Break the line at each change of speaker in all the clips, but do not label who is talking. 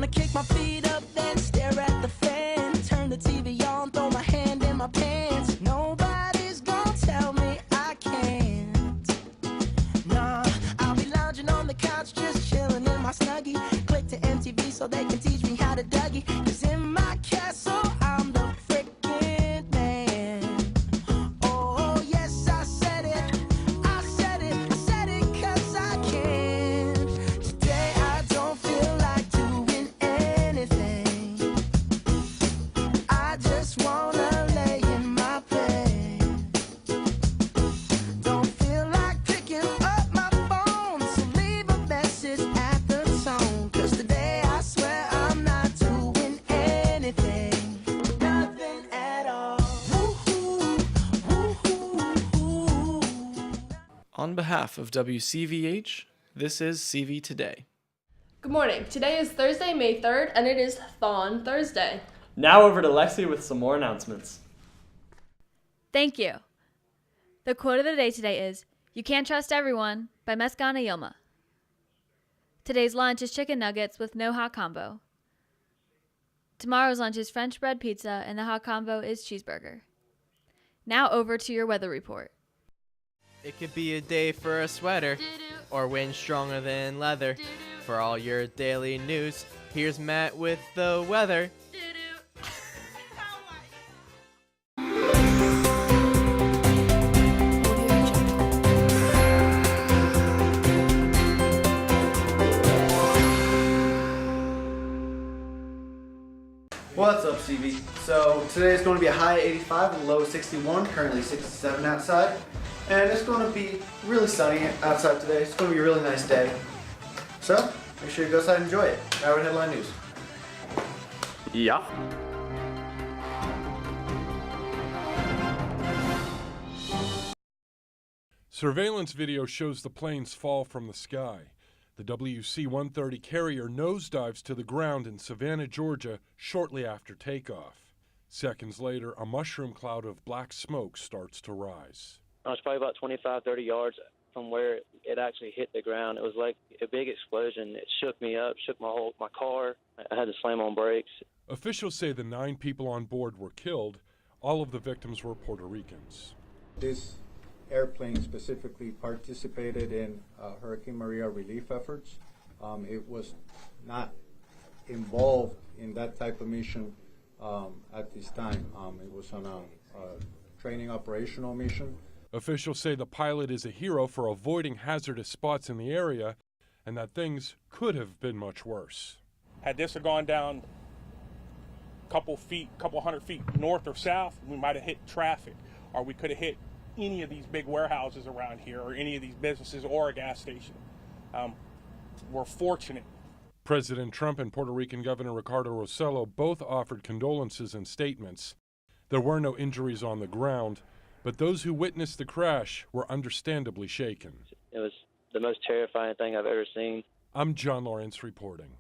wanna kick my feet up, then stare at the fan. Turn the TV on, throw my hand in my pants. Nobody's gonna tell me I can't. Nah, I'll be lounging on the couch, just chilling in my Snuggie. Click to MTV so they can teach me how to Dougie. 'Cause in my castle, I'm the frickin' man. Oh, yes, I said it. I said it. I said it 'cause I can. Today I don't feel like doing anything. I just wanna lay in my bed. Don't feel like picking up my phone, so leave a message at the tone. 'Cause today I swear I'm not doing anything. Nothing at all. Woo-hoo, woo-hoo.
On behalf of WCVH, this is CV Today.
Good morning. Today is Thursday, May 3rd, and it is Thon Thursday.
Now over to Lexi with some more announcements.
Thank you. The quote of the day today is, "You can't trust everyone," by Meskana Yilma. Today's lunch is chicken nuggets with no hot combo. Tomorrow's lunch is French bread pizza, and the hot combo is cheeseburger. Now over to your weather report.
It could be a day for a sweater or wind stronger than leather. For all your daily news, here's Matt with the weather.
What's up, CV? So today is going to be a high 85 and a low of 61, currently 67 outside. And it's going to be really sunny outside today. It's going to be a really nice day. So make sure you go outside and enjoy it. Now we're headline news.
Yeah.
Surveillance video shows the planes fall from the sky. The WC-130 carrier nosedives to the ground in Savannah, Georgia, shortly after takeoff. Seconds later, a mushroom cloud of black smoke starts to rise.
I was probably about 25, 30 yards from where it actually hit the ground. It was like a big explosion. It shook me up, shook my car. I had to slam on brakes.
Officials say the 9 people on board were killed. All of the victims were Puerto Ricans.
This airplane specifically participated in Hurricane Maria relief efforts. It was not involved in that type of mission at this time. It was on a training operational mission.
Officials say the pilot is a hero for avoiding hazardous spots in the area and that things could have been much worse.
Had this gone down a couple hundred feet north or south, we might have hit traffic, or we could have hit any of these big warehouses around here or any of these businesses or a gas station. We're fortunate.
President Trump and Puerto Rican Governor Ricardo Rossello both offered condolences and statements. There were no injuries on the ground, but those who witnessed the crash were understandably shaken.
It was the most terrifying thing I've ever seen.
I'm John Lawrence reporting.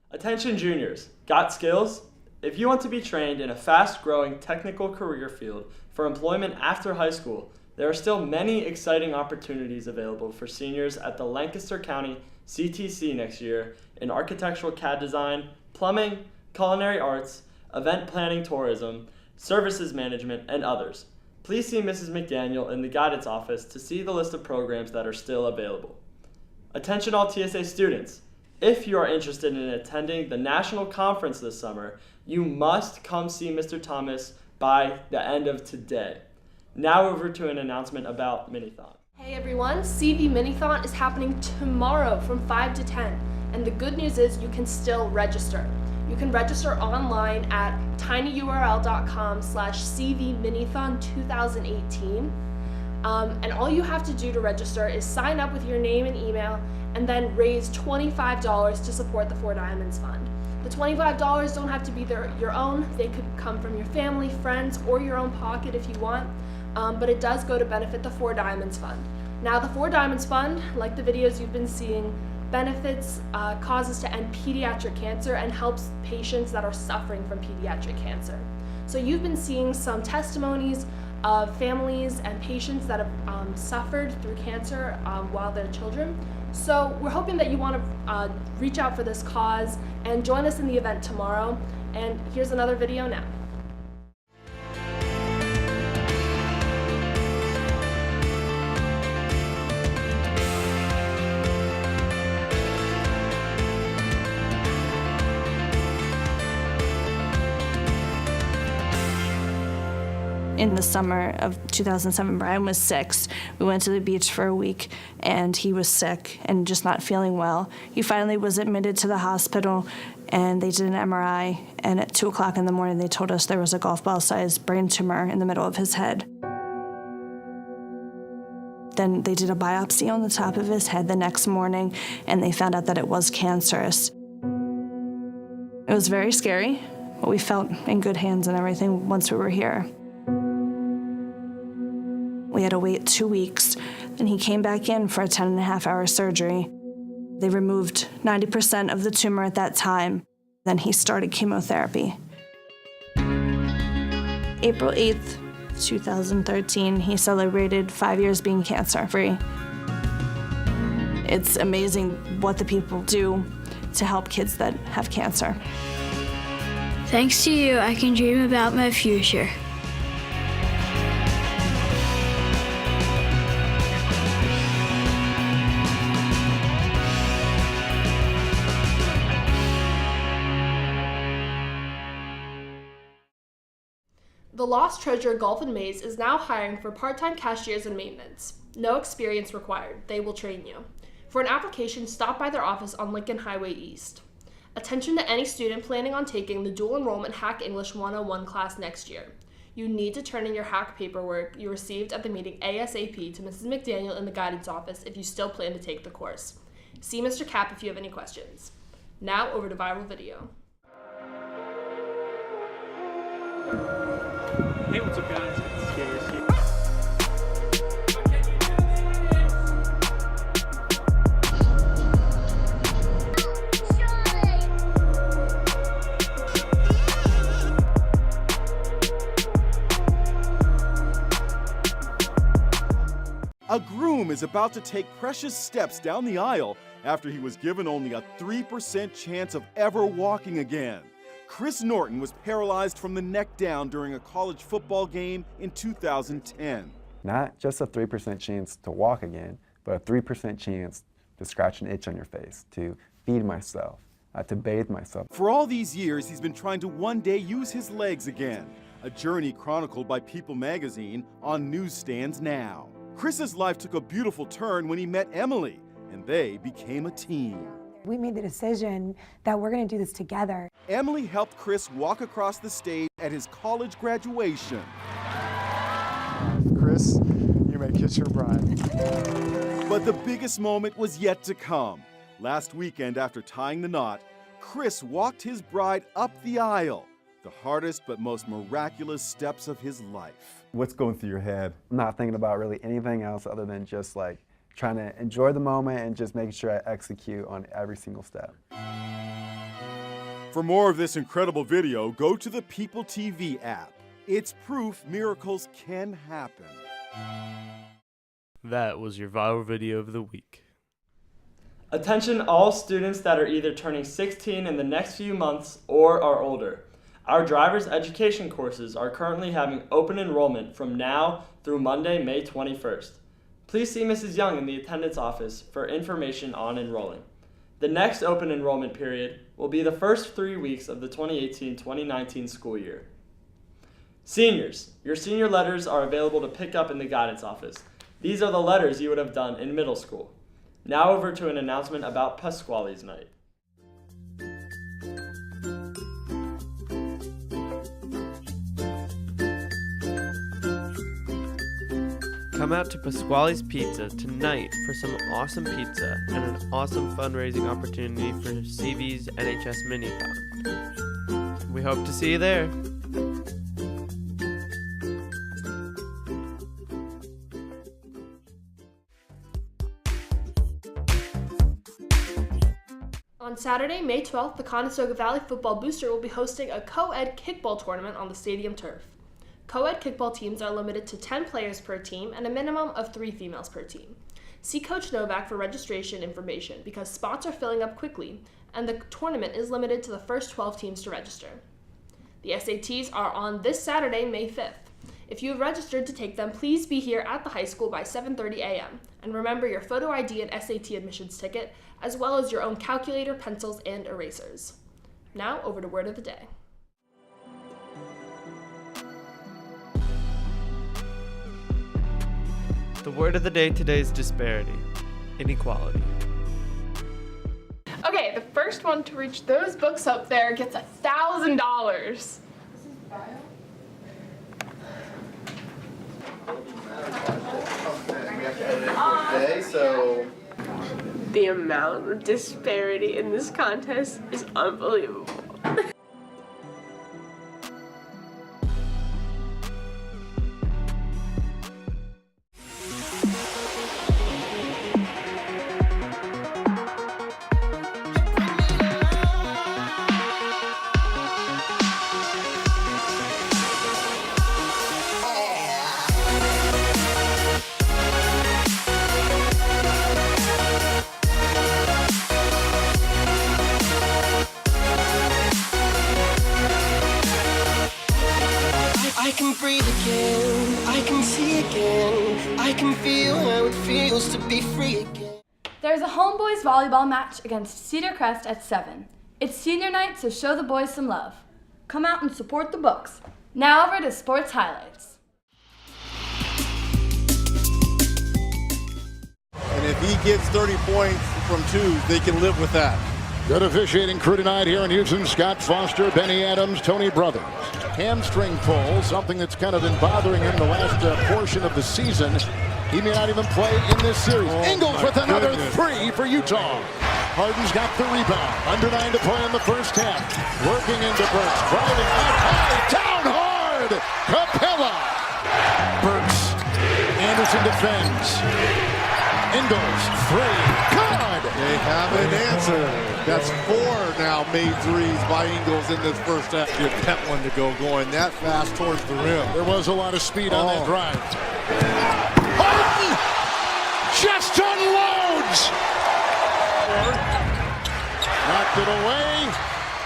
Attention juniors, got skills? If you want to be trained in a fast-growing technical career field for employment after high school, there are still many exciting opportunities available for seniors at the Lancaster County CTC next year in architectural CAD design, plumbing, culinary arts, event planning, tourism, services management, and others. Please see Mrs. McDaniel in the guidance office to see the list of programs that are still available. Attention all TSA students. If you are interested in attending the national conference this summer, you must come see Mr. Thomas by the end of today. Now over to an announcement about Minithon.
Hey everyone, CV Minithon is happening tomorrow from 5 to 10, and the good news is you can still register. You can register online at tinyurl.com/CVMinithon2018. And all you have to do to register is sign up with your name and email and then raise $25 to support the Four Diamonds Fund. The $25 don't have to be your own. They could come from your family, friends, or your own pocket if you want, but it does go to benefit the Four Diamonds Fund. Now the Four Diamonds Fund, like the videos you've been seeing, benefits causes to end pediatric cancer and helps patients that are suffering from pediatric cancer. So you've been seeing some testimonies of families and patients that have suffered through cancer while they're children. So we're hoping that you want to reach out for this cause and join us in the event tomorrow. And here's another video now.
In the summer of 2007, Brian was 6. We went to the beach for a week, and he was sick and just not feeling well. He finally was admitted to the hospital, and they did an MRI, and at 2 o'clock in the morning, they told us there was a golf ball-sized brain tumor in the middle of his head. Then they did a biopsy on the top of his head the next morning, and they found out that it was cancerous. It was very scary, but we felt in good hands and everything once we were here. We had to wait 2 weeks, and he came back in for a 10.5-hour surgery. They removed 90% of the tumor at that time. Then he started chemotherapy. April 8th, 2013, he celebrated 5 years being cancer-free. It's amazing what the people do to help kids that have cancer.
Thanks to you, I can dream about my future.
The Lost Treasure Golf and Maze is now hiring for part-time cashiers and maintenance. No experience required. They will train you. For an application, stop by their office on Lincoln Highway East. Attention to any student planning on taking the dual enrollment Hack English 101 class next year. You need to turn in your Hack paperwork you received at the meeting ASAP to Mrs. McDaniel in the guidance office if you still plan to take the course. See Mr. Cap if you have any questions. Now over to Viral Video.
Hey, what's up, guys? It's Scares here.
A groom is about to take precious steps down the aisle after he was given only a 3% chance of ever walking again. Chris Norton was paralyzed from the neck down during a college football game in 2010.
Not just a 3% chance to walk again, but a 3% chance to scratch an itch on your face, to feed myself, to bathe myself.
For all these years, he's been trying to one day use his legs again, a journey chronicled by People magazine on newsstands now. Chris's life took a beautiful turn when he met Emily, and they became a team.
We made the decision that we're going to do this together.
Emily helped Chris walk across the stage at his college graduation.
Chris, you may kiss your bride.
But the biggest moment was yet to come. Last weekend, after tying the knot, Chris walked his bride up the aisle, the hardest but most miraculous steps of his life.
What's going through your head? I'm not thinking about really anything else other than just like trying to enjoy the moment and just making sure I execute on every single step.
For more of this incredible video, go to the People TV app. It's proof miracles can happen.
That was your viral video of the week.
Attention all students that are either turning 16 in the next few months or are older. Our driver's education courses are currently having open enrollment from now through Monday, May 21st. Please see Mrs. Young in the attendance office for information on enrolling. The next open enrollment period will be the first 3 weeks of the 2018-2019 school year. Seniors, your senior letters are available to pick up in the guidance office. These are the letters you would have done in middle school. Now over to an announcement about Pasquale's Night.
Come out to Pasquale's Pizza tonight for some awesome pizza and an awesome fundraising opportunity for CV's NHS Mini-Con. We hope to see you there.
On Saturday, May 12th, the Conestoga Valley Football Booster will be hosting a co-ed kickball tournament on the stadium turf. Co-ed kickball teams are limited to 10 players per team and a minimum of 3 females per team. See Coach Novak for registration information because spots are filling up quickly and the tournament is limited to the first 12 teams to register. The SATs are on this Saturday, May 5th. If you have registered to take them, please be here at the high school by 7:30 a.m. And remember your photo ID and SAT admissions ticket, as well as your own calculator, pencils, and erasers. Now, over to Word of the Day.
The word of the day today is disparity, inequality.
Okay, the first one to reach those books up there gets $1,000. The amount of disparity in this contest is unbelievable.
I can breathe again, I can see again, I can feel how it feels to be free again.
There's a homeboys volleyball match against Cedar Crest at 7. It's senior night, so show the boys some love. Come out and support the books. Now over to sports highlights.
And if he gets 30 points from 2, they can live with that.
Good officiating crew tonight here in Houston. Scott Foster, Benny Adams, Tony Brothers. Hamstring pull, something that's kind of been bothering him the last portion of the season. He may not even play in this series. Ingles with another 3 for Utah. Harden's got the rebound. Under 9 to play in the first half. Working into Burks. Driving out high. Down hard. Capella. Burks. Anderson defends. Ingles. 3. Good.
They have an answer. That's 4 now made threes by Ingles in this first half. Give that one to go going that fast towards the rim.
There was a lot of speed on that drive. Harden just unloads. Knocked it away.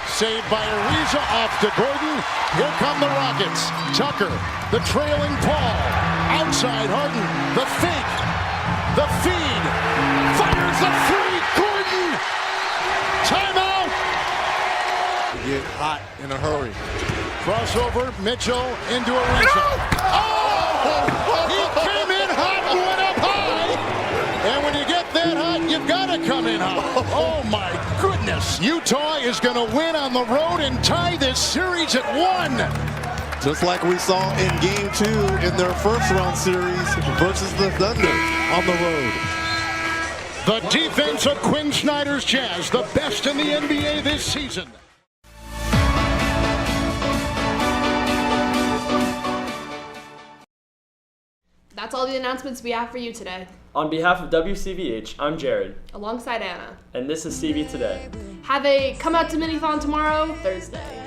Saved by Ariza off to Gordon. Here come the Rockets. Tucker, the trailing Paul. Outside Harden, the fake. The feed. Fires the free. Gordon. Timeout.
Get hot in a hurry.
Crossover. Mitchell into Ariza. Oh! He came in hot and went up high. And when you get that hot, you've got to come in hot. Oh my goodness. Utah is going to win on the road and tie this series at 1.
Just like we saw in Game 2 in their first round series versus the Thunder on the road.
The defense of Quinn Snyder's Jazz, the best in the NBA this season.
That's all the announcements we have for you today.
On behalf of WCVH, I'm Jared.
Alongside Anna.
And this is CV Today.
Have a come out to Minithon tomorrow, Thursday.